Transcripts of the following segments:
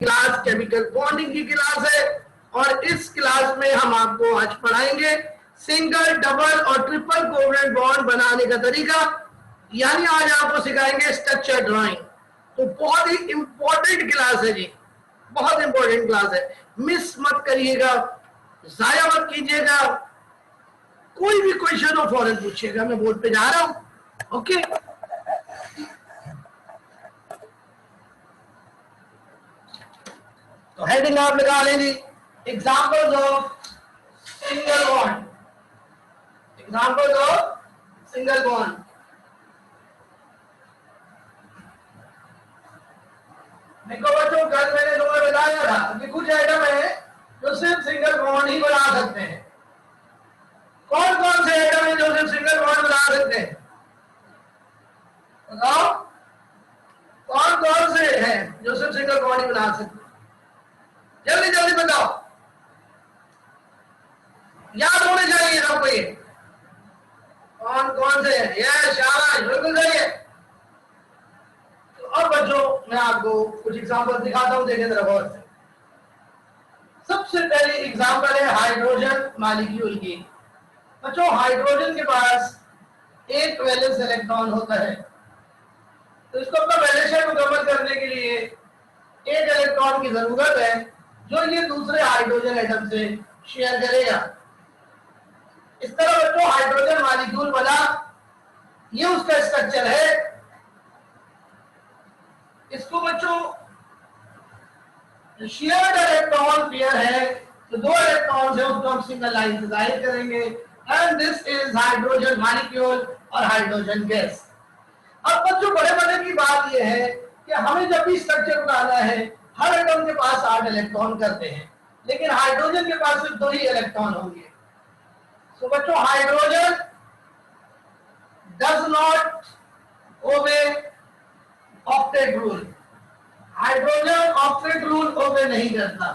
Class chemical bonding की class है और इस क्लास में हम आपको आज पढ़ाएंगे सिंगल, डबल और ट्रिपल कोवलेंट बॉन्ड बनाने का तरीका, यानी आज आपको सिखाएंगे स्ट्रक्चर ड्राइंग। तो बहुत ही इंपॉर्टेंट क्लास है जी, बहुत इंपॉर्टेंट क्लास है, मिस मत करिएगा, जाया मत कीजिएगा। कोई भी क्वेश्चन हो फौरन पूछिएगा, मैं बोर्ड पे जा रहा हूं। ओके, तो हेडिंग आप लगा लें जी, examples of single bond, examples of single bond. देखो बच्चों, कल मैंने तुम्हें बताया था कि कुछ आइटम है जो सिर्फ सिंगल बॉन्ड ही बना सकते हैं। कौन कौन से आइटम है जो सिर्फ सिंगल बॉन्ड बना सकते हैं? बताओ, कौन कौन से हैं जो सिर्फ सिंगल बॉन्ड ही बना सकते हैं? जल्दी जल्दी बताओ, याद होने चाहिए सबको ये। कौन कौन से हैं? ये शाबाश, बिल्कुल सही है। तो अब बच्चों मैं आपको कुछ एग्जांपल दिखाता हूं, देखें जरा गौर से। सबसे पहली एग्जांपल है हाइड्रोजन मॉलिक्यूल की। बच्चों, हाइड्रोजन के पास एक वैलेंस इलेक्ट्रॉन होता है, तो इसको अपना वैलेंस मुकम्मल करने के लिए एक इलेक्ट्रॉन की जरूरत है जो ये दूसरे हाइड्रोजन एटम से शेयर करेगा। इस तरह बच्चों हाइड्रोजन मॉलिक्यूल बना, ये उसका स्ट्रक्चर है। इसको बच्चों शेयर्ड इलेक्ट्रॉन पेयर है, तो दो इलेक्ट्रॉन है, उसको हम सिंगल लाइन से जाहिर करेंगे, and this is hydrogen molecule और हाइड्रोजन गैस। अब बच्चों बड़े मजे की बात यह है कि हमें जब भी स्ट्रक्चर बनाना है, हर एटम के पास 8 इलेक्ट्रॉन करते हैं, लेकिन हाइड्रोजन के पास सिर्फ 2 ही इलेक्ट्रॉन होंगे। तो बच्चों hydrogen does not obey octet rule, hydrogen octet rule obey नहीं करता।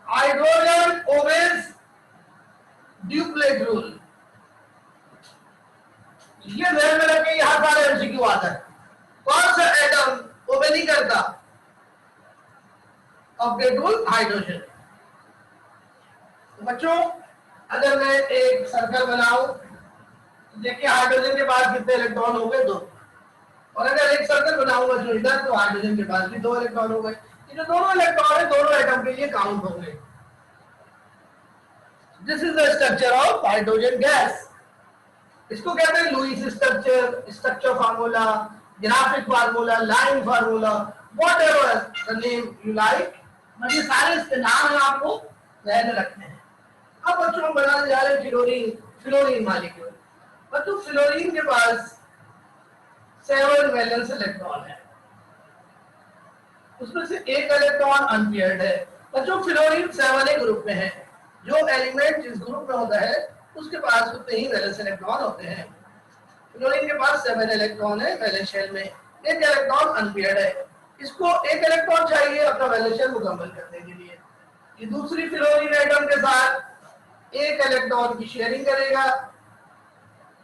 Hydrogen obeys duplet rule. ये ध्यान में रखें, यहां सारे एमसीक्यू आता है। कौन सा एटम ओबे नहीं करता ऑक्टेट रूल? हाइड्रोजन। तो बच्चों अगर मैं एक सर्कल बनाऊं, देखिए हाइड्रोजन के पास कितने इलेक्ट्रॉन हो गए? 2। और अगर एक सर्कल बनाऊंगा जो इधर, तो हाइड्रोजन के पास भी 2 इलेक्ट्रॉन हो गए। ये जो दोनों इलेक्ट्रॉन है दोनों एटम के लिए काउंट होंगे। This is the structure of hydrogen gas. इसको कहते हैं Lewis structure, structure formula, graphic formula, line formula, whatever the name you like, मतलब सारे इसके नाम है, आपको ध्यान में रखने हैं। अब बच्चों हम बनाने जा रहे हैं फ्लोरीन, फ्लोरीन मॉलिक्यूल। बच्चों फ्लोरीन के पास 7 वैलेंस इलेक्ट्रॉन है, उसमें से एक इलेक्ट्रॉन अनपेयर्ड है। बच्चों फ्लोरीन 7A ग्रुप में है, जो एलिमेंट जिस ग्रुप में होता है उसके पास उतने ही वैलेंस इलेक्ट्रॉन होते हैं। फ्लोरीन के पास 7 इलेक्ट्रॉन है वैलेंस शेल में, एक इलेक्ट्रॉन अनपेयर्ड है। इसको एक इलेक्ट्रॉन चाहिए अपना वैलेंस शेल मुकम्मल करने के लिए। ये दूसरी फ्लोरीन एटम के साथ एक इलेक्ट्रॉन की शेयरिंग करेगा।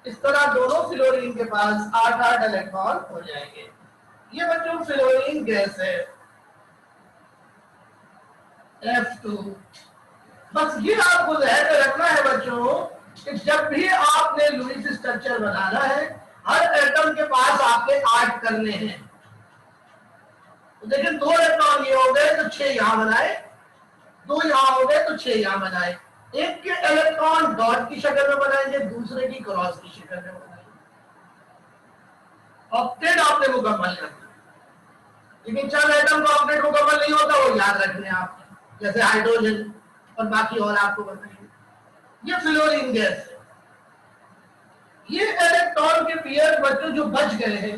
इस तरह दोनों फ्लोरीन के पास 8-8 इलेक्ट्रॉन हो जाएंगे। ये बच्चों फ्लोरीन गैस है, F2। बस ये आपको ध्यान में रखना है बच्चों कि जब भी आपने लुईस स्ट्रक्चर बनाना है, हर एटम के पास आपके 8 करने हैं। तो देखिए 2 इलेक्ट्रॉन ये हो गए तो 6 यहां बनाए, 2 यहां हो गए तो 6 यहां बनाए। एक के इलेक्ट्रॉन डॉट की शक्ल में बनाएंगे, दूसरे की क्रॉस की शक्ल में बनाएंगे। ऑक्टेट आपने मुकम्मल करना, लेकिन चंद एटम का ऑक्टेट मुकम्मल नहीं होता, वो याद रखने आप, जैसे हाइड्रोजन और बाकी और आपको बताएंगे। ये फ्लोरीन गैस है। ये इलेक्ट्रॉन के पेयर बच्चों जो बच गए हैं,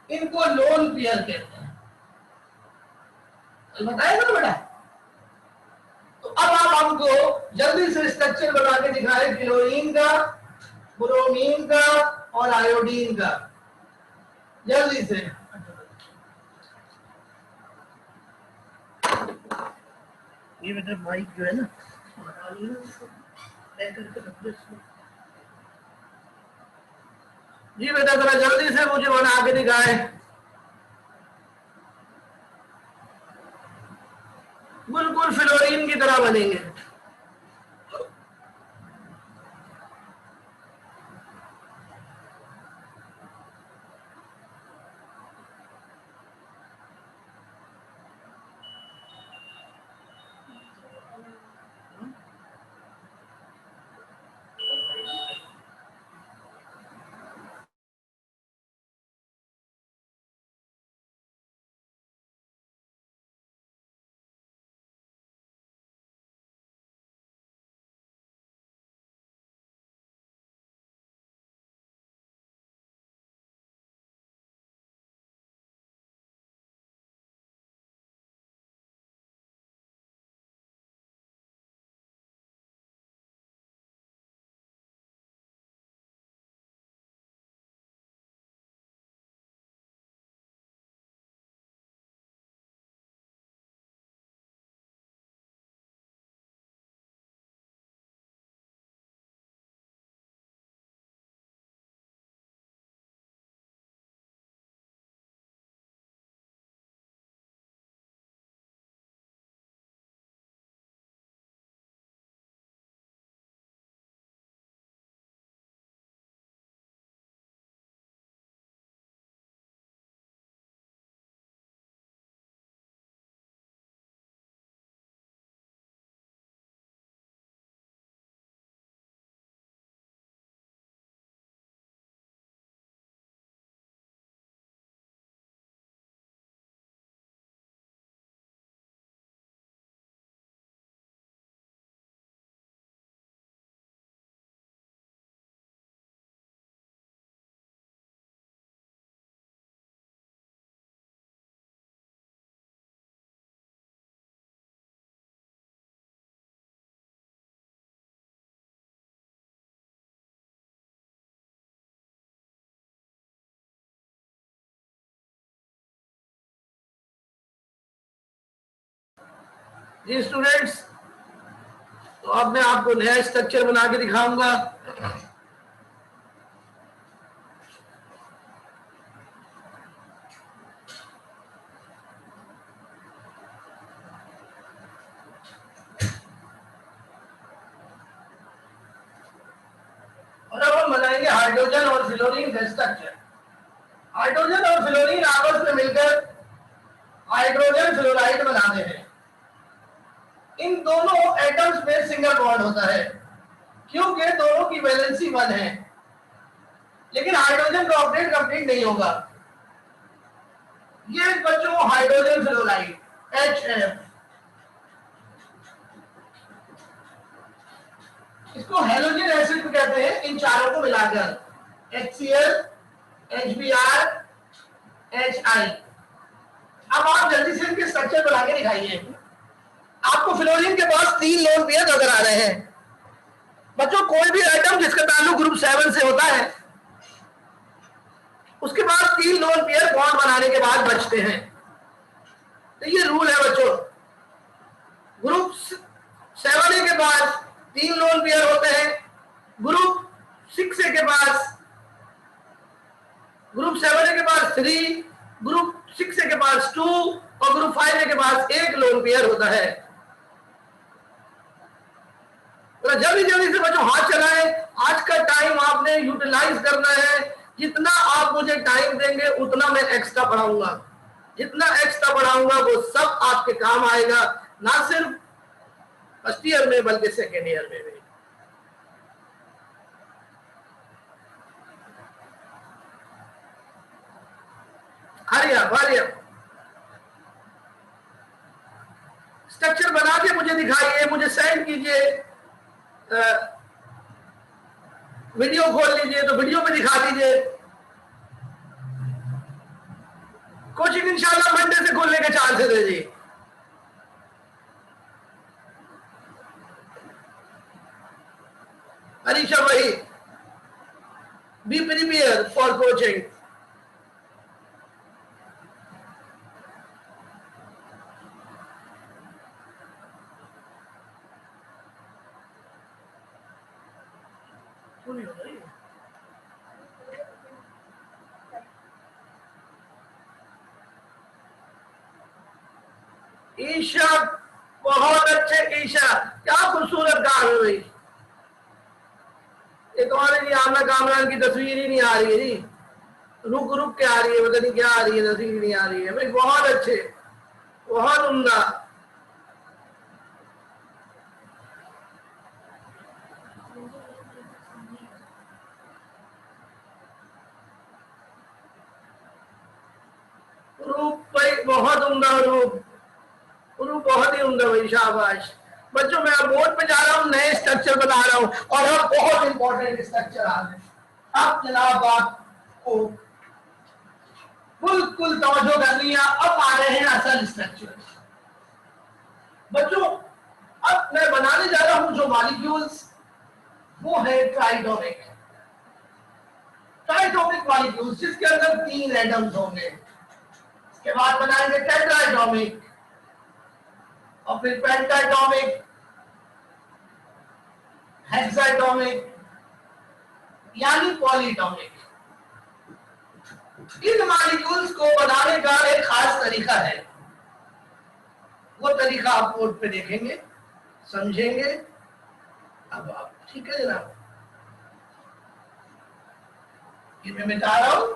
इनको लोन पेयर कहते हैं। तो बताएगा ना बेटा? तो अब आप हमको जल्दी से स्ट्रक्चर बना के दिखाएं क्लोरीन का, ब्रोमीन का और आयोडीन का, जल्दी से। ये बेटा माइक जो है ना, जी बेटा जरा जल्दी से मुझे बना के दिखाएं। बिल्कुल फ्लोरीन की तरह बनेंगे। जी स्टूडेंट्स, तो अब मैं आपको नया स्ट्रक्चर बना के दिखाऊंगा। और अब हम बनाएंगे हाइड्रोजन और फ्लोरीन का स्ट्रक्चर। हाइड्रोजन और फ्लोरीन आपस में मिलकर हाइड्रोजन फ्लोराइड बनाते हैं। इन दोनों एटम्स में सिंगल बॉन्ड होता है क्योंकि दोनों की वैलेंसी 1 है, लेकिन हाइड्रोजन का ऑक्टेट कंप्लीट नहीं होगा। ये बच्चों हाइड्रोजन फ्लोराइड HF, इसको हेलोजन एसिड कहते हैं। इन चारों को मिलाकर HCl, HBr, HI। अब आप जल्दी से इनके स्ट्रक्चर बना के दिखाइए। आपको फ्लोरीन के पास 3 लोन पेयर नजर आ रहे हैं। बच्चों कोई भी एटम जिसका ताल्लुक ग्रुप 7 से होता है उसके पास 3 लोन पेयर बॉन्ड बनाने के बाद बचते हैं। तो ये रूल है बच्चों, ग्रुप 7 के पास 3 लोन पेयर होते हैं, ग्रुप 6 के पास, ग्रुप 7 के पास 3, ग्रुप 6 के पास 2 और ग्रुप 5 के पास 1 लोन पेयर होता है। तो जल्दी जल्दी से बच्चों हाथ चलाएं। आज का टाइम आपने यूटिलाइज करना है। जितना आप मुझे टाइम देंगे उतना मैं एक्स्ट्रा पढ़ाऊंगा। जितना एक्स्ट्रा पढ़ाऊंगा वो सब आपके काम आएगा, ना सिर्फ फर्स्ट ईयर में बल्कि सेकेंड ईयर में भी। हरिया स्ट्रक्चर बना के मुझे दिखाइए, मुझे सेंड कीजिए। वीडियो खोल लीजिए तो वीडियो में दिखा दीजिए। कोचिंग इंशाल्लाह मंडे से खोलने के चांसेस है जी। अलीशा भाई, be prepare for coaching. Isha बहुत अच्छे ईशा, क्या खूबसूरत काम है भाई। एक और जी आमना कामरान की तस्वीर ही नहीं आ रही है जी, रुक रुक के आ रही है, पता नहीं क्या आ रही है, तस्वीर नहीं आ रही है भाई। बहुत अच्छे, बहुत उम्दा। रूप भाई बहुत उम्दा, रूप रूप बहुत ही उम्दा भाई, शाबाश। बच्चों मैं अब बोर्ड पे जा रहा हूँ, नए स्ट्रक्चर बना रहा हूँ और अब बहुत इंपॉर्टेंट स्ट्रक्चर आ रहे हैं। अब जनाब आपको बिल्कुल तवज्जो करनी है। अब आ रहे हैं असल स्ट्रक्चर। बच्चों अब मैं बनाने जा रहा हूं जो मॉलिक्यूल्स, वो है ट्राइटोमिक। ट्राइटोमिक मॉलिक्यूल्स जिसके अंदर 3 एटम्स होंगे। इसके बाद बनाएंगे टेट्राएटॉमिक और फिर पेंटाएटॉमिक, हेक्साएटॉमिक यानी पॉलीटॉमिक। इन मॉलिक्यूल्स को बनाने का एक खास तरीका है, वो तरीका आप बोर्ड पे देखेंगे, समझेंगे। अब आप ठीक है जनाब, ये मैं मिटा रहा हूं।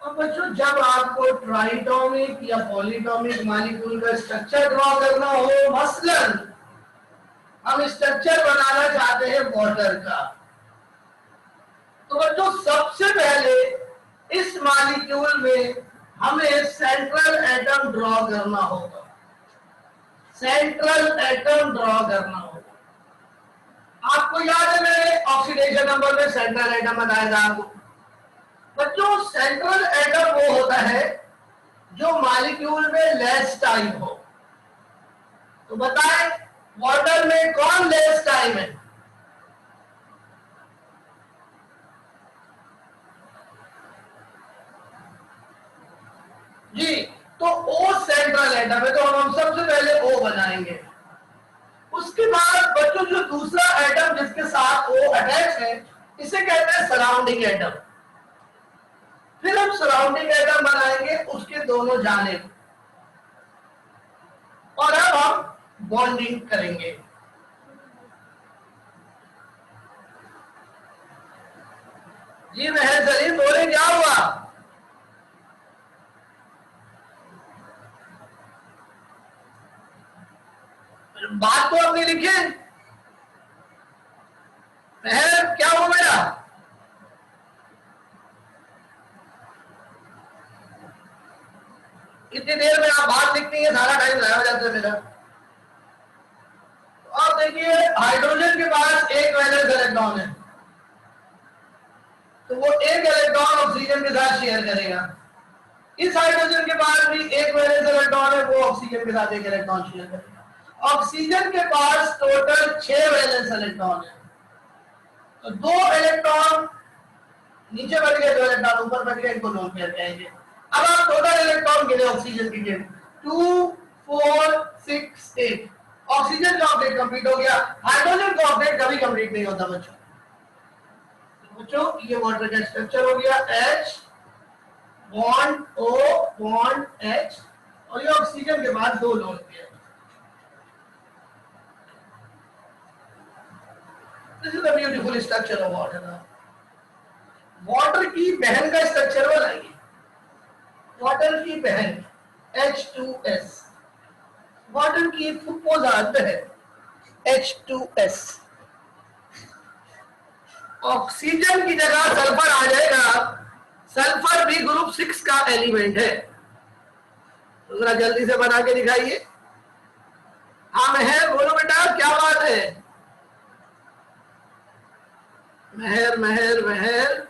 अब बच्चों जब आपको ट्राइटोमिक या पॉलीटोमिक मॉलिक्यूल का स्ट्रक्चर ड्रॉ करना हो, मसलन हम स्ट्रक्चर बनाना चाहते हैं वाटर का, तो बच्चों सबसे पहले इस मॉलिक्यूल में हमें सेंट्रल एटम ड्रॉ करना होगा। सेंट्रल एटम ड्रॉ करना होगा। आपको याद है मैंने ऑक्सीडेशन नंबर में सेंट्रल एटम बताया था आपको। बच्चों सेंट्रल एटम वो होता है जो मॉलिक्यूल में लेस टाइम हो। तो बताएं वाटर में कौन लेस टाइम है? जी, तो O सेंट्रल एटम है, तो हम सबसे पहले O बनाएंगे। उसके बाद बच्चों जो दूसरा एटम जिसके साथ O अटैच है, इसे कहते हैं सराउंडिंग एटम। फिर हम सराउंडिंग एटम बनाएंगे उसके दोनों जानिब, और अब हम बॉन्डिंग करेंगे। जी महल सलीम बोले क्या हुआ? बात तो अपनी लिखे। महल क्या हुआ मेरा? इतनी देर में आप बात लिखती है, सारा टाइम लगा जाता है मेरा। अब देखिए हाइड्रोजन के पास एक वैलेंस इलेक्ट्रॉन है, तो वो एक इलेक्ट्रॉन ऑक्सीजन के साथ शेयर करेगा। इस हाइड्रोजन के पास भी एक वैलेंस इलेक्ट्रॉन है, वो ऑक्सीजन के साथ एक इलेक्ट्रॉन शेयर करेगा। ऑक्सीजन के पास टोटल 6 वैलेंस इलेक्ट्रॉन है, तो 2 इलेक्ट्रॉन नीचे बढ़ गए, 2 इलेक्ट्रॉन ऊपर बढ़ गए, इनको लोन पेयर कहेंगे। अब आप टोटल इलेक्ट्रॉन गिने ऑक्सीजन की गिन 2 4 6 8। ऑक्सीजन का ऑक्टेट कंप्लीट हो गया। हाइड्रोजन का ऑक्टेट कभी कंप्लीट नहीं होता बच्चों। ये वाटर का स्ट्रक्चर हो गया H bond O bond H, और ये ऑक्सीजन के बाद 2 lone pair. This is the beautiful structure of water. Water की बहन का स्ट्रक्चर बनाइए। वाटर की बहन H2S, वाटर की फुप्पोजात बहन H2S। ऑक्सीजन की जगह सल्फर आ जाएगा। सल्फर भी ग्रुप 6 का एलिमेंट है। तो जरा जल्दी से बना के दिखाइए। हाँ महर बोलो बेटा क्या बात है? महर महर महर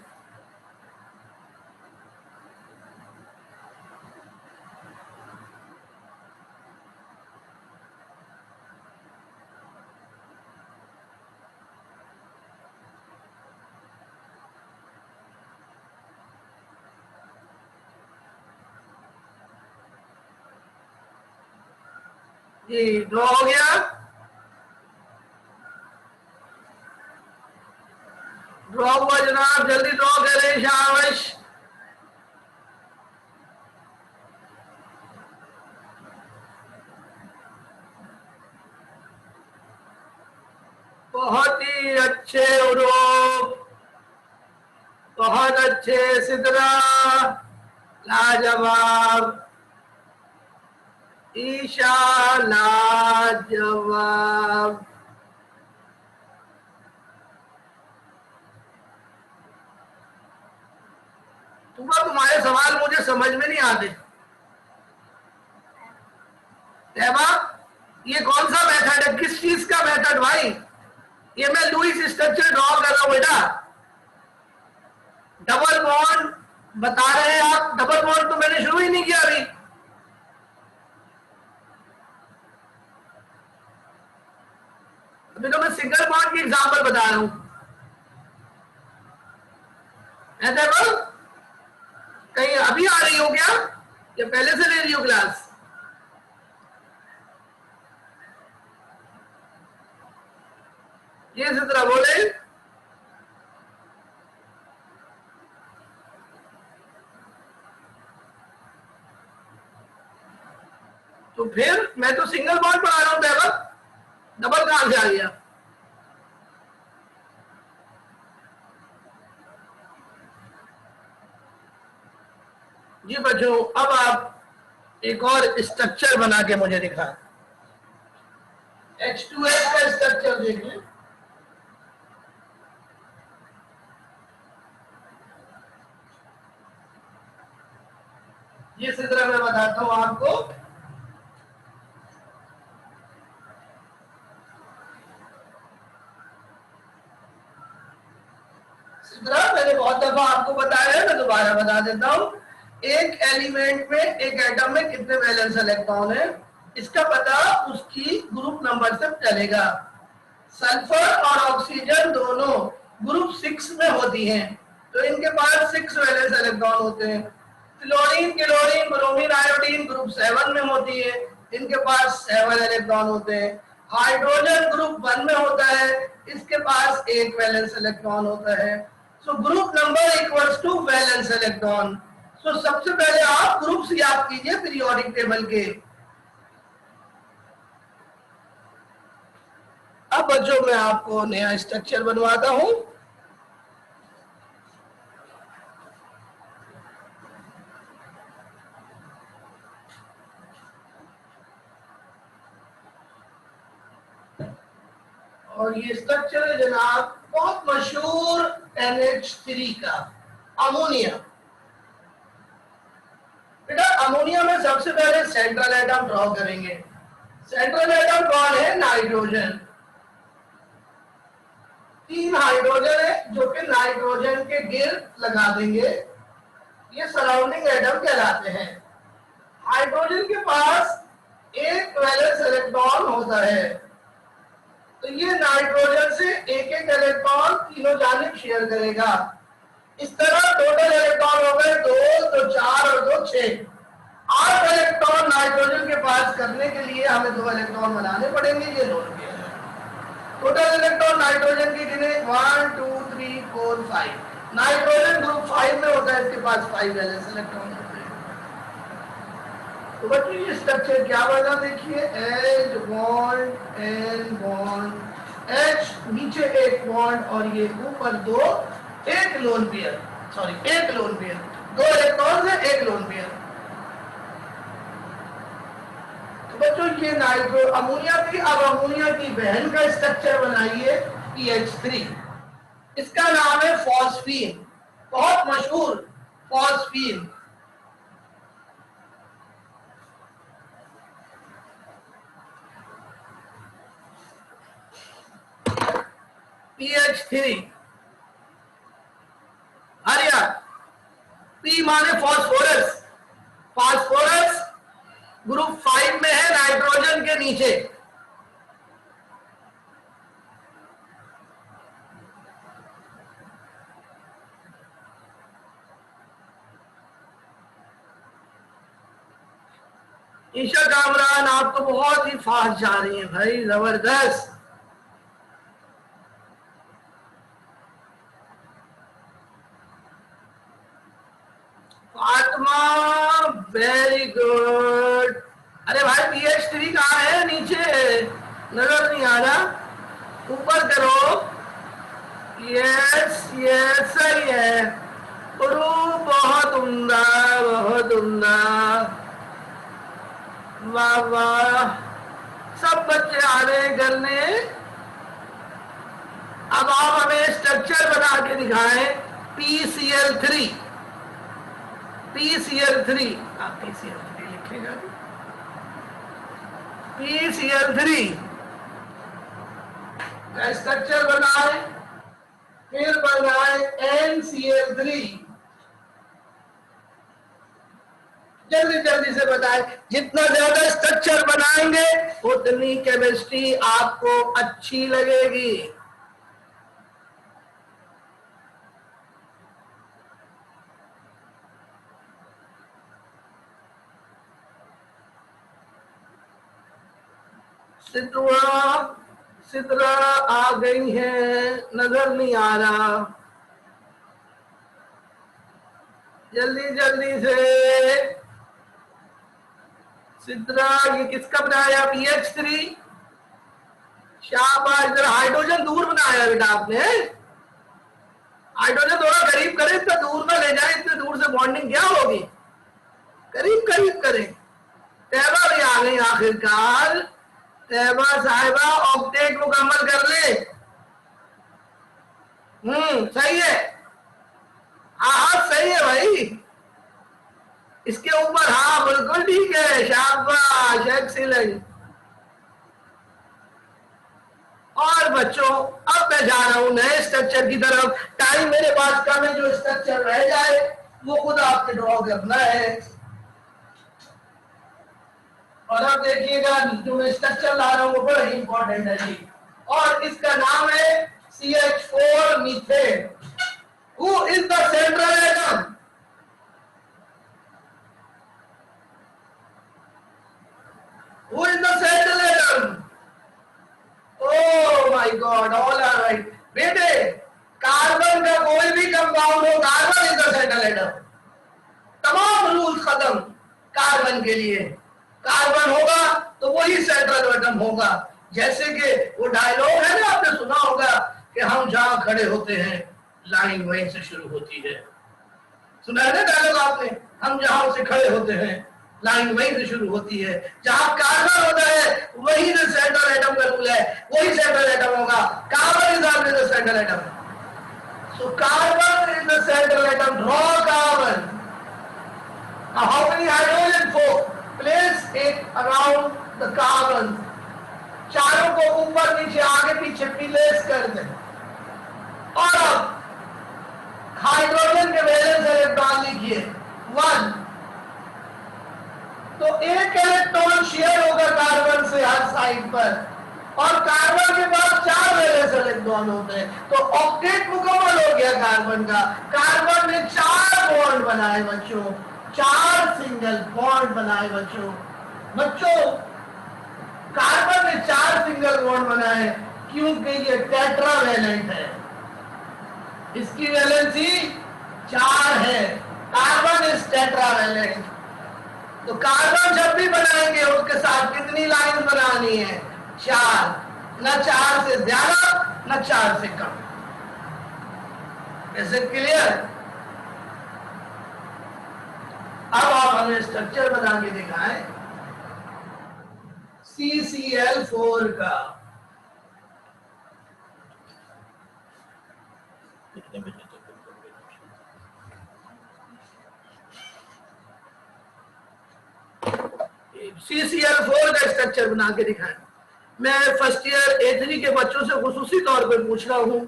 जी ड्रॉ हो गया। ड्रॉ हुआ जनाब, जल्दी ड्रॉ करें शाबाश। बहुत ही अच्छे उरूप, बहुत अच्छे सिद्रा, लाजवाब ईशा, लाजवाब। तुम्हारे सवाल मुझे समझ में नहीं आते। तैयबा, ये कौन सा मेथड है, किस चीज का मेथड भाई? ये मैं लुईस स्ट्रक्चर ड्रॉ कर रहा हूं बेटा। डबल बॉन्ड बता रहे हैं आप, डबल बॉन्ड तो मैंने शुरू ही नहीं किया अभी। अभी तो मैं सिंगल बॉन्ड की एग्जांपल बता रहा हूं। कहीं अभी आ रही हो क्या या पहले से ले रही हो क्लास? ये सिद्रा बोले। तो फिर मैं तो सिंगल बॉन्ड पढ़ा रहा हूं तैयबा, डबल कहां से आ गया? जी बच्चों, अब आप एक और स्ट्रक्चर बना के मुझे दिखा। H2S का स्ट्रक्चर देख लें। ये सिद्रा मैं बताता हूं आपको। सिद्रा मैंने बहुत दफा आपको बताया है, मैं दोबारा बता देता हूं। एक एलिमेंट में, एक एटम में कितने वैलेंस इलेक्ट्रॉन है, इसका पता उसकी ग्रुप नंबर से चलेगा। सल्फर और ऑक्सीजन दोनों ग्रुप 6 में होती हैं, तो इनके पास 6 वैलेंस इलेक्ट्रॉन होते हैं। Chlorine, chlorine, bromine, iodine group 7 में होती है, इनके पास 7 इलेक्ट्रॉन होते हैं। हाइड्रोजन ग्रुप 1 में होता है, इसके पास 1 वैलेंस इलेक्ट्रॉन होता है। So group number equals to valence electron. So सबसे पहले आप ग्रुप्स याद कीजिए पीरियोडिक टेबल के। अब बच्चों मैं आपको नया स्ट्रक्चर बनवाता हूं। और ये स्ट्रक्चर है जनाब बहुत मशहूर NH3 का, अमोनिया। बेटा अमोनिया में सबसे पहले सेंट्रल एटम ड्रॉ करेंगे। सेंट्रल एटम कौन है? नाइट्रोजन। 3 हाइड्रोजन है जो कि नाइट्रोजन के गिर्द लगा देंगे, ये सराउंडिंग एटम कहलाते हैं। हाइड्रोजन के पास 1 वैलेंस इलेक्ट्रॉन होता है, तो ये नाइट्रोजन से 1-1 इलेक्ट्रॉन तीनों जानिब शेयर करेगा। इस तरह टोटल इलेक्ट्रॉन हो गए 2, तो 4 और 2 6, 8 इलेक्ट्रॉन नाइट्रोजन के पास करने के लिए हमें 2 इलेक्ट्रॉन बनाने पड़ेंगे। ये नोट किया है। टोटल इलेक्ट्रॉन नाइट्रोजन के गिने 1 2 3 4 5। नाइट्रोजन ग्रुप 5 में होता है, इसके पास 5 वैलेंस इलेक्ट्रॉन होते हैं। तो बच्चों ये स्ट्रक्चर क्या बना देखिए, H bond N bond, H नीचे 1 बॉन्ड और ये ऊपर 2, 1 lone pair, sorry 1 lone pair, 2 electron है 1 लोन पेयर। तो बच्चों ये नाइट्रो अमोनिया थी। अब अमोनिया की बहन का स्ट्रक्चर बनाइए PH3। इसका नाम है फॉस्फीन, बहुत मशहूर फॉस्फीन। PH3 हरिया, P माने फॉस्फोरस। फॉस्फोरस ग्रुप 5 में है, नाइट्रोजन के नीचे। ईशा कामरान आप तो बहुत ही फास्ट जा रही हैं भाई, जबरदस्त। Fatima very good. अरे भाई PH3 कहाँ है? नीचे नजर नहीं आ रहा। ऊपर करो, यस यस सही है, बहुत उम्दा, बहुत उम्दा, वाह वाह, सब बच्चे आ रहे हैं करने। अब आप हमें स्ट्रक्चर बना के दिखाएं, PCl3, PCl3, आप PCl3 लिखेगा, PCl3 का स्ट्रक्चर बनाए, फिर बनाए NCl3। जल्दी जल्दी से बताएं, जितना ज्यादा स्ट्रक्चर बनाएंगे उतनी केमिस्ट्री आपको अच्छी लगेगी। सिद्रा आ गई है, नजर नहीं आ रहा, जल्दी जल्दी से। सिद्रा, ये किसका बनाया? PH3, शाबाश। इधर हाइड्रोजन दूर बनाया बेटा आपने, हाइड्रोजन थोड़ा करीब करें, इतना दूर ना ले जाए, इतने दूर से बॉन्डिंग क्या होगी, करीब करीब करें। तैयबा भी आ गई आखिरकार, तैयबा साहिबा ऑक्टेट मुकम्मल कर ले। सही है, हाँ सही है भाई, इसके ऊपर, हाँ बिल्कुल ठीक है, शाबाश, एक्सीलेंट। और बच्चों, अब मैं जा रहा हूं नए स्ट्रक्चर की तरफ, टाइम मेरे पास कम है, जो स्ट्रक्चर रह जाए वो खुद आपके ड्रॉ करना है। और अब देखिएगा, जो मैं स्ट्रक्चर ला रहा हूं वो बड़ा ही इंपॉर्टेंट है जी, और इसका नाम है CH4 methane. Who is the central atom? Who is the central atom? Oh my God, all are right. बेटे, कार्बन का कोई भी कंपाउंड हो, carbon is the central atom. तमाम रूल्स खत्म कार्बन के लिए, कार्बन होगा तो वही सेंट्रल एटम होगा। जैसे कि वो डायलॉग है ना, आपने सुना होगा कि हम जहां खड़े होते हैं लाइन वहीं से शुरू होती है। सुना है ना डायलॉग आपने, हम जहां से खड़े होते हैं लाइन वहीं से शुरू होती है। जहां कार्बन होता है वही से सेंट्रल एटम का रूल है, वही सेंट्रल एटम होगा। Carbon is always the central atom. So carbon is the central atom, draw carbon. Now how many hydrogen? 4. Place it around the carbon. चारों को ऊपर नीचे आगे पीछे प्लेस कर दें। और अब हाइड्रोजन के वैलेंस इलेक्ट्रॉन लिखिए 1। तो एक इलेक्ट्रॉन शेयर होगा कार्बन से हर साइड पर, और कार्बन के पास 4 वैलेंस इलेक्ट्रॉन होते हैं, तो ऑक्टेट मुकम्मल हो गया कार्बन का। कार्बन ने 4 बॉन्ड बनाए बच्चों, 4 सिंगल बॉन्ड बनाए बच्चों। कार्बन ने 4 सिंगल बॉन्ड बनाए क्योंकि ये टेट्रावैलेंट है, इसकी वैलेंसी 4 है। Carbon is tetravalent. तो कार्बन जब भी बनाएंगे उसके साथ कितनी लाइन बनानी है? 4, न 4 से ज्यादा न 4 से कम। Is it clear? अब आप हमें स्ट्रक्चर बना के दिखाएं CCl4 का। CCl4 का स्ट्रक्चर बना के दिखाएं। मैं फर्स्ट ईयर A3 के बच्चों से खुसूसी तौर पर पूछ रहा हूं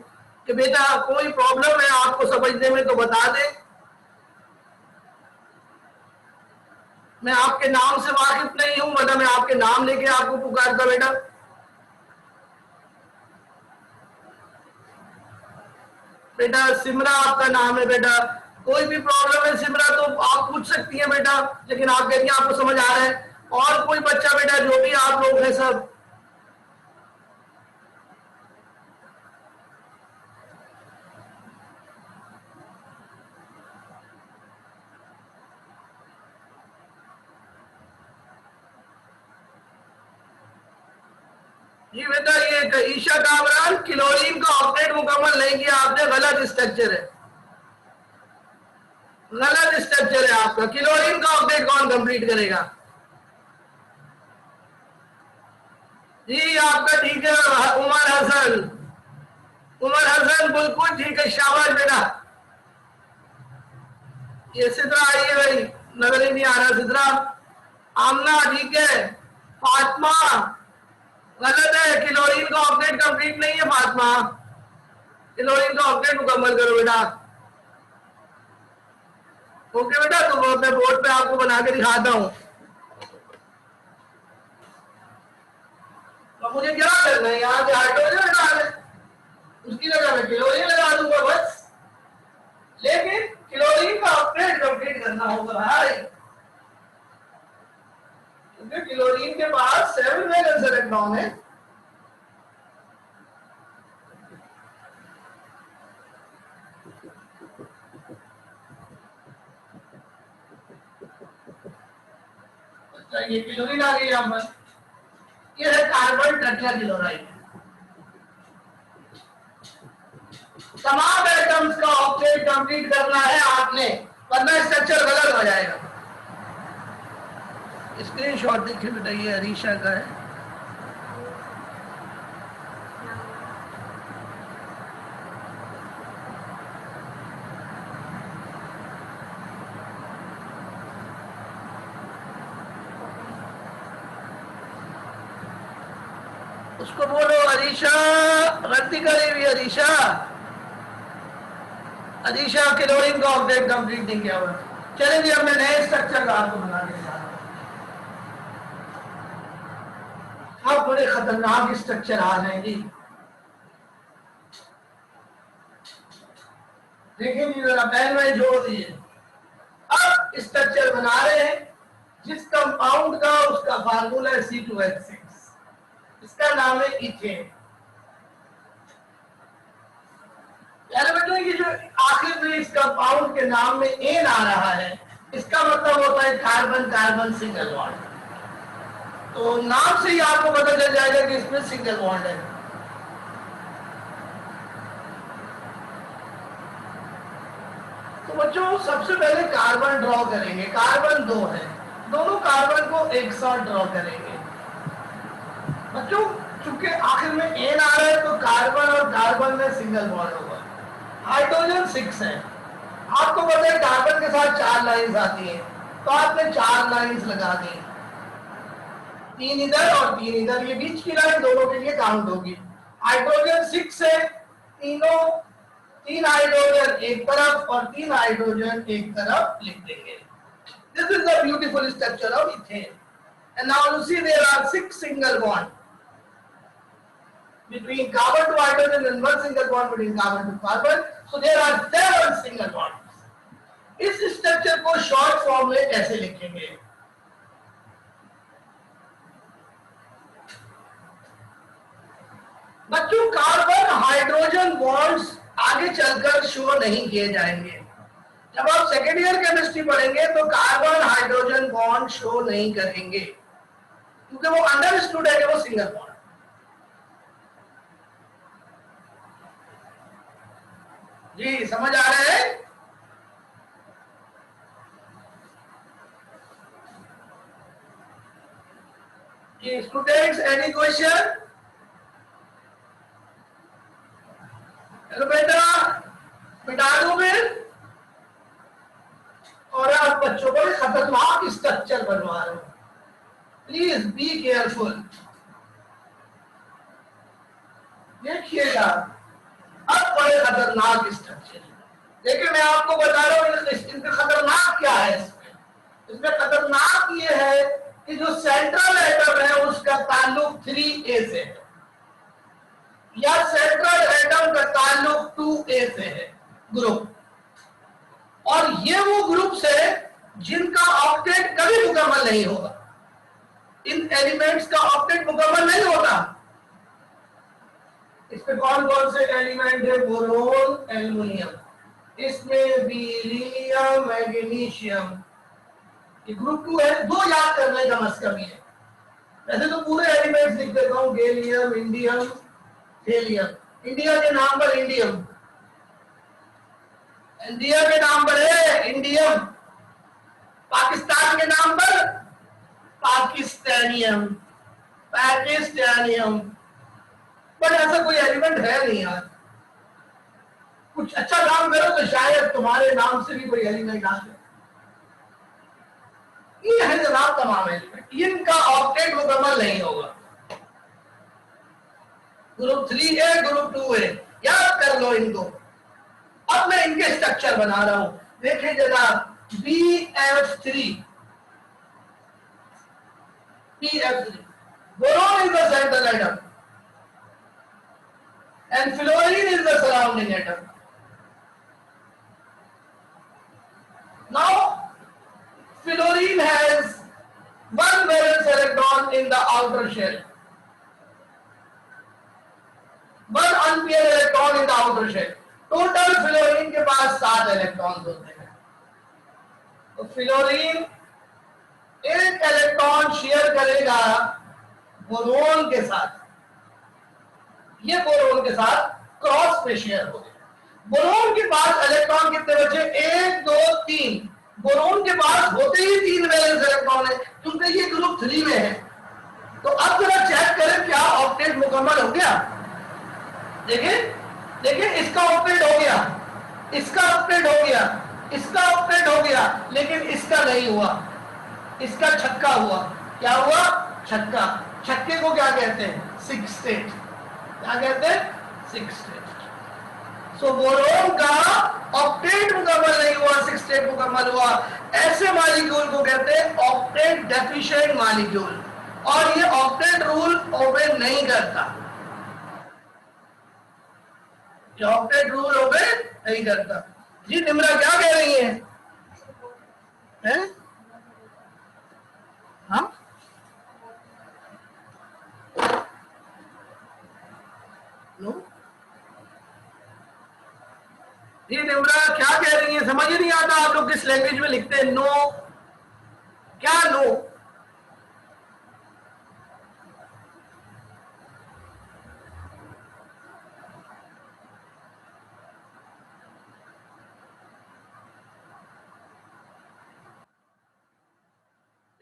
कि बेटा कोई प्रॉब्लम है आपको समझने में तो बता दें। मैं आपके नाम से वाकिफ नहीं हूं, मतलब मैं आपके नाम लेके आपको पुकारता बेटा। बेटा सिमरा आपका नाम है बेटा, कोई भी प्रॉब्लम है सिमरा तो आप पूछ सकती हैं बेटा, लेकिन आप कहती हैं आपको समझ आ रहा है। और कोई बच्चा बेटा, जो भी आप लोग हैं सब। जी बेटा, ये ईशा कामरान, क्लोरीन का ऑक्टेट मुकम्मल नहीं किया आपने, गलत स्ट्रक्चर है, गलत स्ट्रक्चर है आपका। क्लोरीन का ऑक्टेट कौन कंप्लीट करेगा? जी आपका ठीक है। उमर हसन, उमर हसन बिल्कुल ठीक है, शाबाश बेटा। ये सिद्रा आई है भाई, नजर ही नहीं आ रहा सिद्रा। आमना ठीक है। फातिमा गलत है, क्लोरीन का ऑक्टेट कंप्लीट नहीं है फातिमा, क्लोरीन का ऑक्टेट मुकम्मल करो बेटा। ओके बेटा, तो मैं बोर्ड पे आपको बना के दिखाता हूँ। तो मुझे क्या करना है, यहाँ पे हाइड्रोजन लगा है, उसकी जगह में क्लोरीन लगा दूंगा बस। लेकिन क्लोरीन का ऑक्टेट कंप्लीट करना होगा भाई, क्योंकि क्लोरीन के पास 7 वैलेंस इलेक्ट्रॉन है। ये क्लोरीन आ गई यहाँ पर, ये है कार्बन टेट्राक्लोराइड। तमाम एटम्स का ऑक्टेट कंप्लीट करना है आपने, वरना स्ट्रक्चर गलत हो जाएगा। स्क्रीनशॉट देखिए बेटा, ये अरीशा का है। उसको बोलो अरीशा, गलती करी हुई अरीशा, अरीशा क्लोरीन का ऑक्टेट कंप्लीट नहीं किया हुआ। चलिए जी, हमने नए स्ट्रक्चर का आपको बना के दिखाया। अब बड़े खतरनाक स्ट्रक्चर आ रहे हैं जी, देखिए जी जरा, पेन में जोड़ दिए। अब स्ट्रक्चर बना रहे हैं जिस कंपाउंड का उसका फार्मूला है C2H6, इसका नाम है इथेन। यानी बेटो, ये जो आखिर में इस कंपाउंड के नाम में एन आ रहा है, इसका मतलब होता है कार्बन कार्बन सिंगल बॉन्ड। तो नाम से ही आपको पता चल जाएगा कि इसमें सिंगल बॉन्ड है। तो बच्चों, सबसे पहले कार्बन ड्रॉ करेंगे। कार्बन 2 है, दोनों कार्बन को एक साथ ड्रॉ करेंगे। बच्चों, चूंकि आखिर में एन आ रहा है तो कार्बन और कार्बन में सिंगल बॉन्ड होगा। हाइड्रोजन 6 है, आपको पता है कार्बन के साथ 4 लाइंस आती हैं, तो आपने 4 लाइंस लगा दी, 3 इधर और 3 इधर, ये बीच की लाइन दोनों के लिए काउंट होगी। हाइड्रोजन 6 है, तीन हाइड्रोजन एक तरफ और 3 हाइड्रोजन एक तरफ लिख देंगे। This is the beautiful structure of ethane. And now you see there are 6 single bond between carbon to hydrogen and 1 single bond between carbon to carbon. So there are 7 single bonds. इस structure को short form में कैसे लिखेंगे? बच्चों, carbon hydrogen bonds आगे चलकर show नहीं किए जाएंगे। जब आप सेकेंड ईयर केमिस्ट्री पढ़ेंगे तो कार्बन हाइड्रोजन बॉन्ड शो नहीं करेंगे, क्योंकि वो अंडरस्टूड है कि वो सिंगल बॉन्ड। जी समझ आ रहे हैं? जी स्टूडेंट्स, एनी क्वेश्चन? चलो बेटा, मिटा दो फिर। और आप बच्चों को खतरनाक स्ट्रक्चर बनवा रहे हो, प्लीज बी केयरफुल। देखिएगा, अब बड़े खतरनाक स्ट्रक्चर। देखिए, मैं आपको बता रहा हूँ इनका खतरनाक क्या है। इसमें खतरनाक ये है कि जो सेंट्रल एटम है उसका ताल्लुक 3A से है, या सेंट्रल एटम का ताल्लुक 2A से है, ग्रुप। और ये वो ग्रुप्स है जिनका ऑक्टेट कभी मुकम्मल नहीं होगा। इन एलिमेंट्स का ऑक्टेट मुकम्मल नहीं होता। इसमें कौन कौन से एलिमेंट है? बोरोन, एल्युमिनियम, इसमें बेरिलियम, मैग्नीशियम। ये ग्रुप 2 है, 2 याद करने का मसला भी है। वैसे तो पूरे एलिमेंट्स लिख देता हूं, गैलियम, इंडियम, हेलियम। इंडिया के नाम पर इंडियम, इंडिया के नाम पर है इंडियम, पाकिस्तान के नाम पर पाकिस्तानियम, पाकिस्तानियम। बट ऐसा कोई एलिमेंट है नहीं यार। कुछ अच्छा काम करो तो शायद तुम्हारे नाम से भी कोई एलिमेंट आ जाए। ये है जनाब तमाम एलिमेंट, इनका ऑक्टेट मुकम्मल नहीं होगा। ग्रुप 3 है, ग्रुप 2 है, याद कर लो इनको। अब मैं इनके स्ट्रक्चर बना रहा हूं, देखिए जनाब। BF3, BF3, boron is the central atom and fluorine is the surrounding atom. Now fluorine has one valence electron in the outer shell, one unpaired electron in the outer shell. Total fluorine के पास 7 electron होते हैं। तो fluorine एक electron share करेगा boron के साथ, ये boron के साथ क्रॉस पे शेयर हो गया। बोरोन के पास इलेक्ट्रॉन कितने बचे? 1 2 3। बोरोन के पास होते ही 3 वैलेंस इलेक्ट्रॉन है, क्योंकि ये ग्रुप 3 में है। तो अब जरा चेक करें क्या ऑक्टेट मुकम्मल हो गया। देखिए देखिए, इसका ऑक्टेट हो गया, इसका ऑक्टेट हो गया, इसका ऑक्टेट हो गया, लेकिन इसका नहीं हुआ, इसका छक्का हुआ। क्या हुआ? छक्का। छक्के को क्या कहते हैं? 6 स्टेट। क्या कहते हैं? 6 स्टेट। सो बोरोन का ऑक्टेट मुकम्मल नहीं हुआ, 6 स्टेट मुकम्मल हुआ। ऐसे मॉलिक्यूल को कहते हैं ऑक्टेट डेफिशिएंट मॉलिक्यूल, और ये ऑक्टेट रूल ओबे नहीं करता। ऑक्टेट रूल ओबे नहीं करता। जी निम्रा क्या कह रही हैं? हैं? हाँ नो जी निम्रा क्या कह रही हैं? समझ ही नहीं आता आप लोग किस लैंग्वेज में लिखते हैं। नो क्या? नो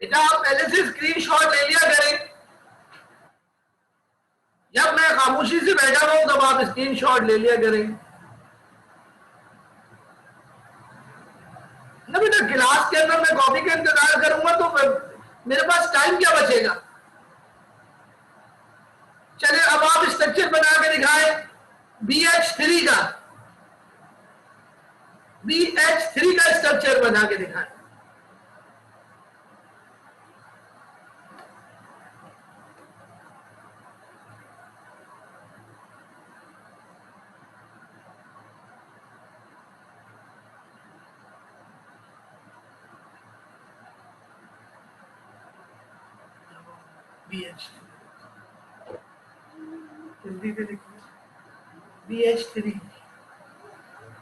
बेटा, आप पहले से स्क्रीनशॉट ले लिया करें। जब मैं खामोशी से बैठा हुआ हूं तब आप स्क्रीनशॉट ले लिया करें ना बेटा। क्लास के अंदर मैं कॉपी का इंतजार करूंगा तो मेरे पास टाइम क्या बचेगा। चले अब आप स्ट्रक्चर बना के दिखाएं BH3 का, BH3 का स्ट्रक्चर बना के दिखाएं। जल्दी से लिखिए BH3,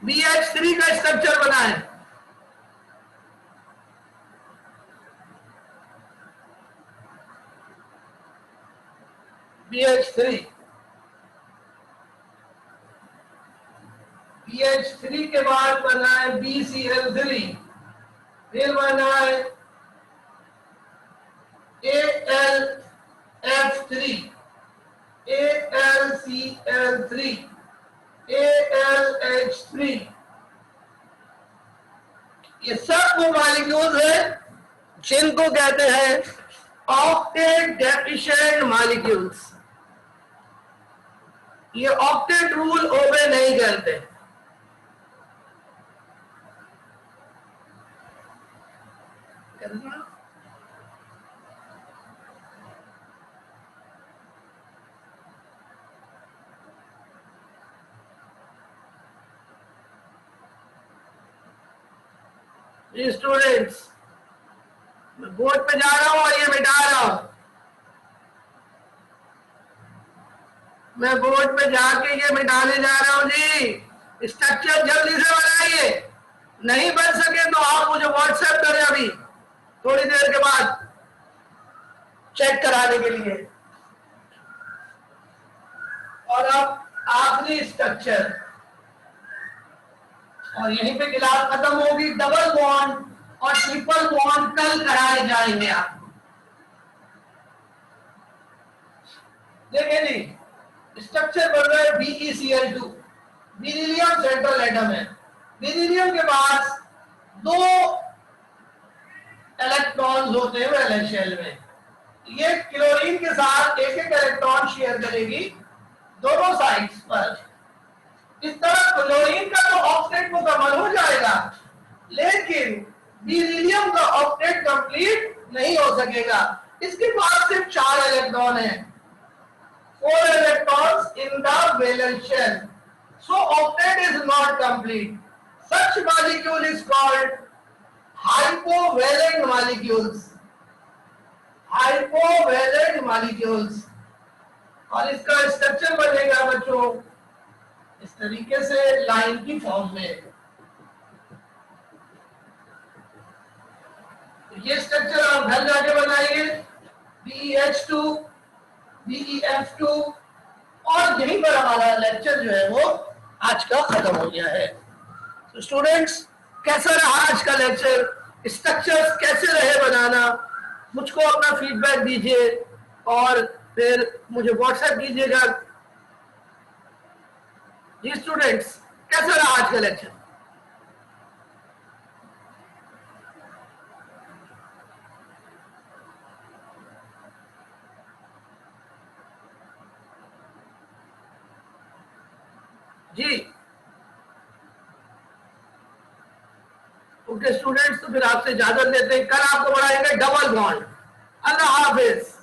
BH3 का स्ट्रक्चर बनाएं। BH3, BH3 के बाद बनाए BCl3, फिर बनाए AlF3, AlCl3, AlH3। ये सब वो मॉलिक्यूल्स हैं जिनको कहते हैं ऑक्टेट डेफिशिएंट मॉलिक्यूल्स। ये ऑक्टेट रूल ओबे नहीं करते। स्टूडेंट्स, मैं बोर्ड पे जा रहा हूं और ये मिटा रहा हूं। मैं बोर्ड पे जाके ये मिटाने जा रहा हूं जी। स्ट्रक्चर जल्दी से बनाइए, नहीं बन सके तो आप मुझे व्हाट्सएप करें अभी थोड़ी देर के बाद। चेक कराने के लिए। और अब आखिरी स्ट्रक्चर, और यहीं पे क्लास खत्म होगी। डबल बॉन्ड और ट्रिपल बॉन्ड कल कराए जाएंगे। आप देखिए जी, स्ट्रक्चर बन रहा है BeCl2, बेरिलियम सेंट्रल एटम है। बेरिलियम के पास 2 इलेक्ट्रॉन्स होते हैं वैलेंस शेल में। ये क्लोरीन के साथ एक एक इलेक्ट्रॉन शेयर करेगी दोनों साइड्स पर। इस तरह क्लोरीन का तो ऑक्टेट मुकम्मल हो जाएगा, लेकिन बेरिलियम का ऑक्टेट कंप्लीट नहीं हो सकेगा। इसके पास सिर्फ 4 इलेक्ट्रॉन हैं, 4 electrons in the valence shell, so octet is not complete. Such molecule is called hypovalent molecules, hypovalent molecules। और इसका स्ट्रक्चर बनेगा बच्चों इस तरीके से, लाइन की फॉर्म में। ये स्ट्रक्चर आप घर जाके बनाइए, BeH2, BeF2, और यहीं पर हमारा लेक्चर जो है वो आज का खत्म हो गया है। तो स्टूडेंट्स, कैसा रहा आज का लेक्चर? स्ट्रक्चर्स कैसे रहे बनाना? मुझको अपना फीडबैक दीजिए और फिर मुझे व्हाट्सएप कीजिएगा। जी स्टूडेंट्स, कैसा रहा आज का लेक्चर? जी ओके स्टूडेंट्स, तो फिर आपसे इजाजत लेते हैं। कल आपको पढ़ाएंगे डबल बॉन्ड। अल्लाह हाफिज।